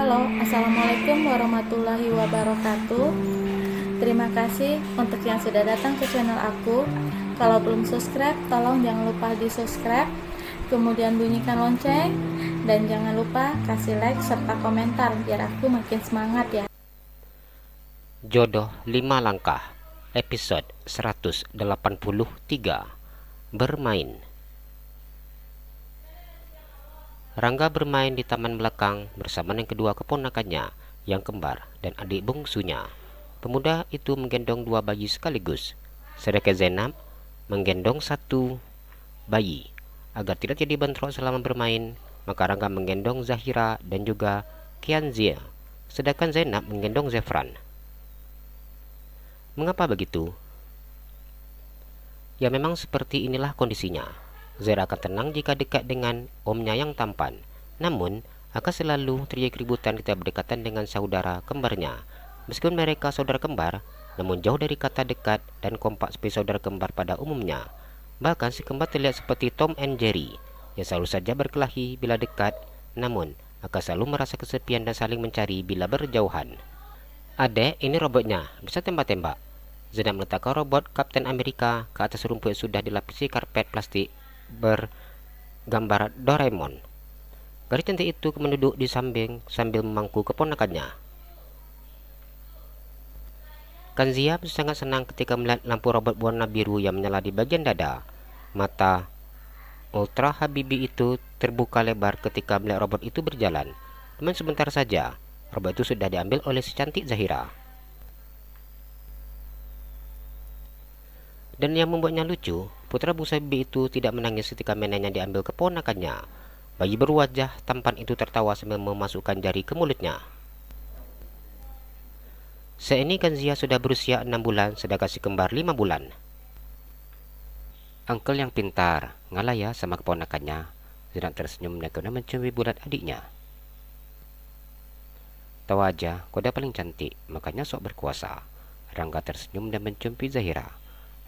Halo, Assalamualaikum warahmatullahi wabarakatuh. Terima kasih untuk yang sudah datang ke channel aku. Kalau belum subscribe, tolong jangan lupa di subscribe, kemudian bunyikan lonceng, dan jangan lupa kasih like serta komentar biar aku makin semangat ya. Jodoh 5 Langkah, episode 183, Bermain. Rangga bermain di taman belakang bersama dengan kedua keponakannya yang kembar dan adik bungsunya. Pemuda itu menggendong dua bayi sekaligus, sedangkan Zainab menggendong satu bayi. Agar tidak jadi bentrok selama bermain, maka Rangga menggendong Zahira dan juga Kianzia, sedangkan Zainab menggendong Zefran. Mengapa begitu? Ya memang seperti inilah kondisinya. Zahira akan tenang jika dekat dengan omnya yang tampan, namun akan selalu terjadi keributan ketika berdekatan dengan saudara kembarnya. Meskipun mereka saudara kembar, namun jauh dari kata dekat dan kompak seperti saudara kembar pada umumnya. Bahkan si kembar terlihat seperti Tom and Jerry, yang selalu saja berkelahi bila dekat, namun akan selalu merasa kesepian dan saling mencari bila berjauhan. Adek, ini robotnya, bisa tembak-tembak. Zainab meletakkan robot Kapten Amerika ke atas rumput yang sudah dilapisi karpet plastik bergambar Doraemon. Gadis cantik itu menduduk di samping sambil memangku keponakannya. Kanzia sangat senang ketika melihat lampu robot warna biru yang menyala di bagian dada. Mata Ultra Habibi itu terbuka lebar ketika melihat robot itu berjalan. Namun sebentar saja, robot itu sudah diambil oleh si cantik Zahira. Dan yang membuatnya lucu, putra bungsu Habibi itu tidak menangis ketika mainannya diambil keponakannya. Bayi berwajah tampan itu tertawa sambil memasukkan jari ke mulutnya. Saat ini Kanzia sudah berusia 6 bulan, sedangkan si kembar 5 bulan. Uncle yang pintar, ngalah ya sama keponakannya. Zainab tersenyum dan kemudian mencumi bulat adiknya. Tahu aja, kau dah paling cantik, makanya sok berkuasa. Rangga tersenyum dan mencumpi Zahira.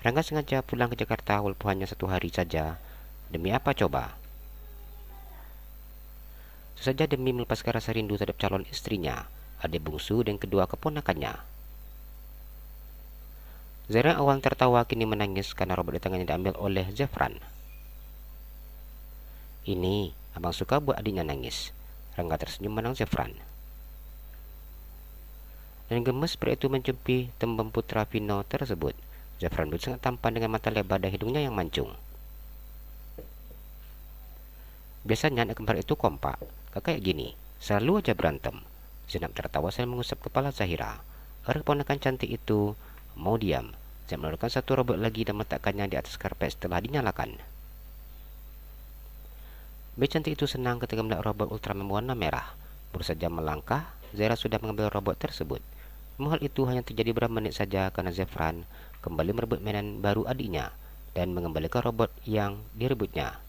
Rangga sengaja pulang ke Jakarta walaupun hanya 1 hari saja. Demi apa coba? Saja demi melepaskan rasa rindu terhadap calon istrinya, adik bungsu dan kedua keponakannya. Zahira awal tertawa kini menangis karena robot di tangannya diambil oleh Zefran. Ini, abang suka buat adiknya nangis. Rangga tersenyum menang Zefran. Dan gemes pria itu mencumpi tembem putra Vino tersebut. Zefran itu sangat tampan dengan mata lebar dan hidungnya yang mancung. Biasanya anak kembar itu kompak, kayak gini, selalu aja berantem. Zainab tertawa sambil mengusap kepala Zahira. Orang keponakan cantik itu mau diam. Zainab menurunkan satu robot lagi dan meletakkannya di atas karpet setelah dinyalakan. Bayi cantik itu senang ketika melihat robot Ultraman warna merah. Baru saja melangkah, Zahira sudah mengambil robot tersebut. Namun hal itu hanya terjadi beberapa menit saja karena Zefran kembali merebut mainan baru adiknya dan mengembalikan robot yang direbutnya.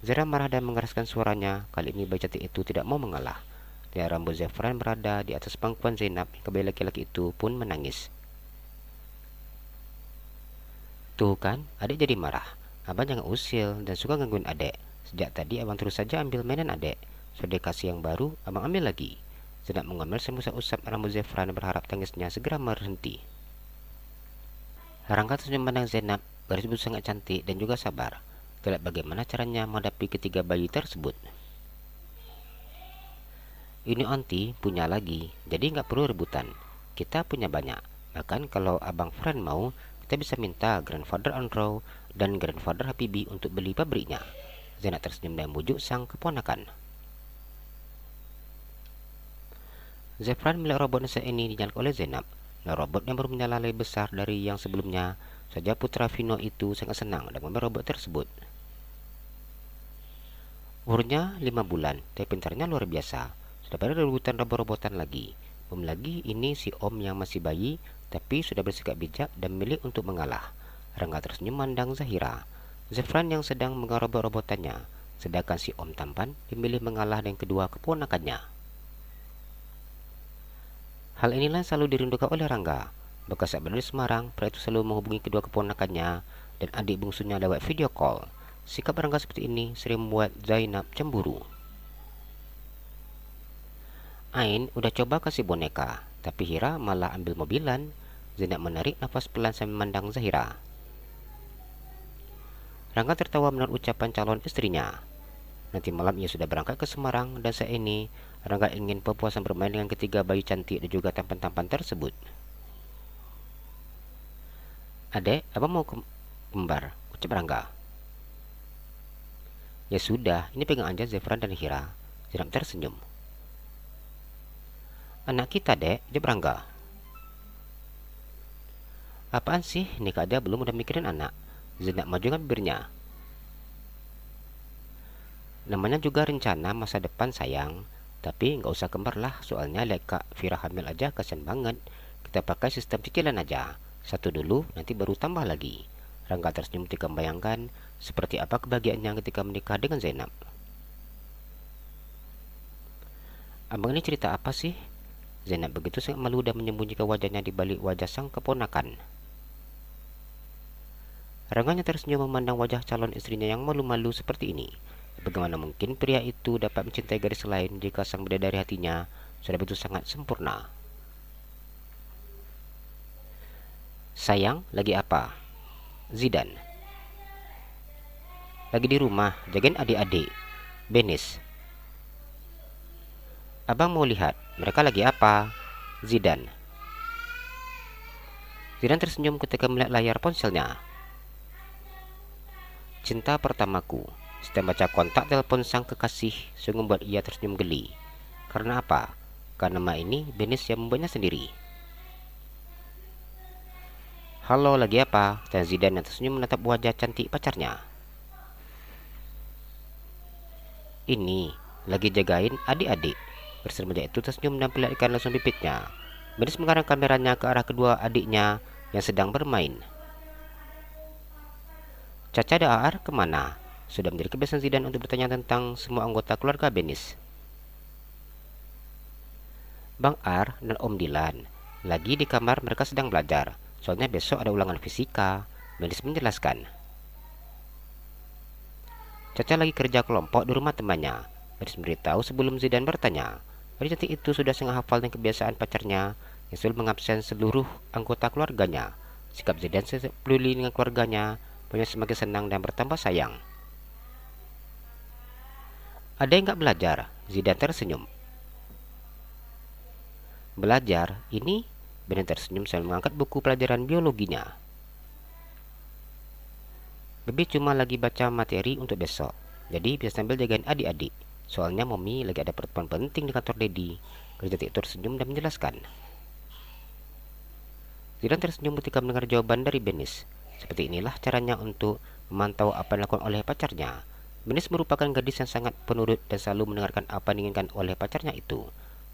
Zahira marah dan mengeraskan suaranya. Kali ini bayi cantik itu tidak mau mengalah. Dan rambut Zefran berada di atas pangkuan Zainab. Bayi laki-laki itu pun menangis. Tuh kan, adik jadi marah. Abang jangan usil dan suka gangguin adik. Sejak tadi abang terus saja ambil mainan adik. Sudah kasih yang baru, abang ambil lagi. Zainab mengambil usap rambut Zefran dan berharap tangisnya segera berhenti. Rangga tersenyum memandang Zainab, gadis itu sangat cantik dan juga sabar. Tidak bagaimana caranya menghadapi ketiga bayi tersebut. Ini onti punya lagi, jadi nggak perlu rebutan. Kita punya banyak. Bahkan kalau abang Fran mau, kita bisa minta Grandfather Andrew dan Grandfather Habibi untuk beli pabriknya. Zainab tersenyum dan membujuk sang keponakan. Zefran melihat robot saat ini dinyalakan oleh Zainab. Dan robot yang baru menyala lebih besar dari yang sebelumnya. Saja putra Vino itu sangat senang dan mengambil robot tersebut. Umurnya 5 bulan, tapi pintarnya luar biasa. Sudah pada rebutan robot-robotan lagi. Belum lagi ini si om yang masih bayi, tapi sudah bersikap bijak dan memilih untuk mengalah. Rangga tersenyum memandang Zahira. Zefran yang sedang mengarah robot-robotannya, sedangkan si om tampan memilih mengalah dengan kedua keponakannya. Hal inilah selalu dirindukan oleh Rangga. Bekas saat berada di Semarang, pria itu selalu menghubungi kedua keponakannya dan adik bungsunya lewat video call. Sikap Rangga seperti ini sering membuat Zainab cemburu. Ain udah coba kasih boneka, tapi Hira malah ambil mobilan. Zainab menarik nafas pelan sambil memandang Zahira. Rangga tertawa mendengar ucapan calon istrinya. Nanti malam ia sudah berangkat ke Semarang, dan saat ini Rangga ingin berpuasan bermain dengan ketiga bayi cantik dan juga tampan-tampan tersebut. Adek, abang mau kembar, ucap Rangga. Ya sudah, ini pegang aja Zefran dan Hira. Zainab tersenyum. Anak kita, dek, jawab Rangga. Apaan sih, nikah aja belum udah mikirin anak. Zainab maju dengan bibirnya. Namanya juga rencana masa depan sayang. Tapi nggak usah kembar lah, soalnya lihat Kak Vira hamil aja kasian banget. Kita pakai sistem cicilan aja. Satu dulu, nanti baru tambah lagi. Rangga tersenyum ketika membayangkan seperti apa kebahagiaannya ketika menikah dengan Zainab. Abang ini cerita apa sih? Zainab begitu sangat malu dan menyembunyikan wajahnya di balik wajah sang keponakan. Rangganya tersenyum memandang wajah calon istrinya yang malu-malu seperti ini. Bagaimana mungkin pria itu dapat mencintai gadis lain jika sang bidadari hatinya sudah begitu sangat sempurna? Sayang, lagi apa? Zidan. Lagi di rumah, jagain adik-adik. Benis. Abang mau lihat, mereka lagi apa? Zidan. Zidan tersenyum ketika melihat layar ponselnya. Cinta pertamaku. Setiap baca kontak telepon sang kekasih sungguh membuat ia tersenyum geli. Karena apa? Karena nama ini Benis yang membuatnya sendiri. Halo, lagi apa? Dan Zidan yang tersenyum menatap wajah cantik pacarnya. Ini, lagi jagain adik-adik. Gadis remaja itu tersenyum dan perlihatkan langsung bibitnya. Benis mengarahkan kameranya ke arah kedua adiknya yang sedang bermain. Caca dan Aar kemana? Sudah menjadi kebiasaan Zidan untuk bertanya tentang semua anggota keluarga Benis. Bang Ar dan Om Dilan lagi di kamar, mereka sedang belajar. Soalnya besok ada ulangan fisika. Benis menjelaskan. Caca lagi kerja kelompok di rumah temannya. Benis memberitahu sebelum Zidan bertanya. Gadis cantik itu sudah sangat hafal dengan kebiasaan pacarnya yang selalu mengabsen seluruh anggota keluarganya. Sikap Zidan peduli dengan keluarganya punya semakin senang dan bertambah sayang. Ada yang gak belajar? Zidan tersenyum. Belajar? Ini? Benin tersenyum sambil mengangkat buku pelajaran biologinya. Bebe cuma lagi baca materi untuk besok. Jadi bisa sambil jagain adik-adik. Soalnya Mommy lagi ada pertemuan penting di kantor Dedi. Gadis cantik tersenyum dan menjelaskan. Zidan tersenyum ketika mendengar jawaban dari Benis. Seperti inilah caranya untuk memantau apa yang dilakukan oleh pacarnya. Benis merupakan gadis yang sangat penurut dan selalu mendengarkan apa yang diinginkan oleh pacarnya itu.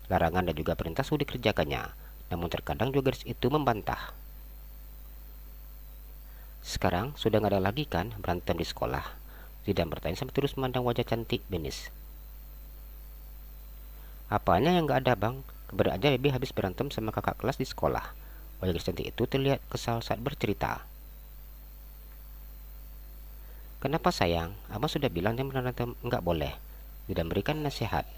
Larangan dan juga perintah sudah dikerjakannya. Namun terkadang juga gadis itu membantah. Sekarang sudah gak ada lagi kan berantem di sekolah? Zidan bertanya sambil terus memandang wajah cantik Benis. Apanya yang gak ada bang? Kemarin aja Baby habis berantem sama kakak kelas di sekolah. Wajah gadis cantik itu terlihat kesal saat bercerita. Kenapa sayang? Abang sudah bilang yang berantem nggak boleh. Tidak berikan nasihat.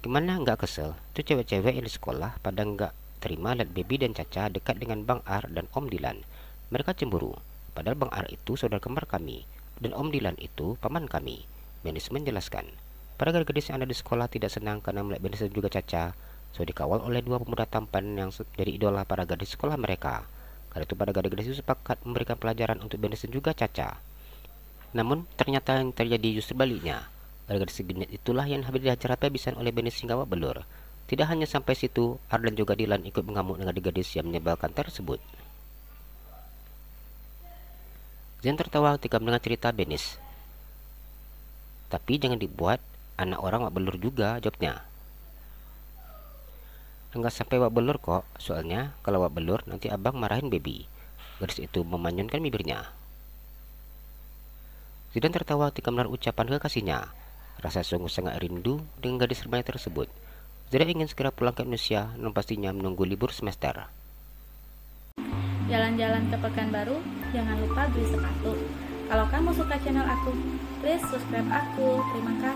Gimana nggak kesel? Itu cewek-cewek yang di sekolah pada nggak terima lihat Baby dan Caca dekat dengan Bang Ar dan Om Dilan. Mereka cemburu. Padahal Bang Ar itu saudara kembar kami dan Om Dilan itu paman kami. Benis menjelaskan. Para gadis yang ada di sekolah tidak senang karena melihat Benis dan juga Caca sudah dikawal oleh dua pemuda tampan yang jadi idola para gadis sekolah mereka. Karena itu pada gadis-gadis itu sepakat memberikan pelajaran untuk Benis dan juga Caca. Namun ternyata yang terjadi justru baliknya. Gadis segenit itulah yang habis dihajar habis-habisan oleh Benis hingga babak belur. Tidak hanya sampai situ, Ar dan juga Dilan ikut mengamuk dengan gadis yang menyebalkan tersebut. Zidan tertawa ketika mendengar cerita Benis. Tapi jangan dibuat anak orang babak belur juga, jawabnya. Enggak sampai babak belur kok, soalnya kalau babak belur nanti abang marahin Baby. Gadis itu memanyunkan bibirnya. Zidan tertawa ketika mendengar ucapan kekasihnya. Rasa sungguh sangat rindu dengan gadis remaja tersebut. Zidan ingin segera pulang ke Indonesia, namun pastinya menunggu libur semester. Jalan-jalan ke Pekanbaru, jangan lupa beli sepatu. Kalau kamu suka channel aku, please subscribe aku. Terima kasih.